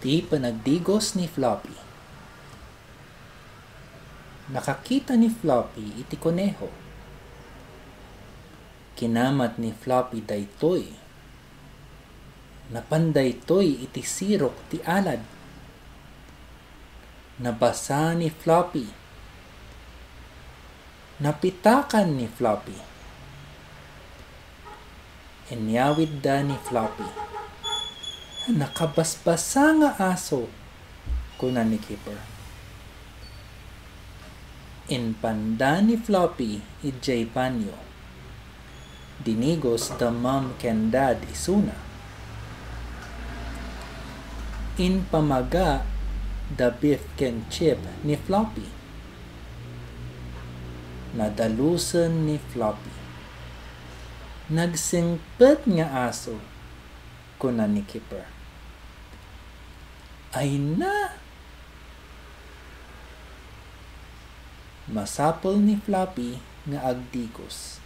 Iti panagdigos ni Floppy. Nakakita ni Floppy iti koneho. Kinamat ni Floppy daytoy. Napandaytoy iti sirok ti alad. Nabasa ni Floppy. Napitakan ni Floppy. Inyawid da ni Floppy. Nakabasbasa nga aso, kuna ni Keeper. Inpanda ni Floppy ijay banyo. Dinigos da mom ken dad isuna. Inpamaga da beef ken chip ni Floppy. Nadalusan ni Floppy. Nagsingpet nga aso, kuna ni Keeper. Ay na! Masapol ni Floppy nga agdigos.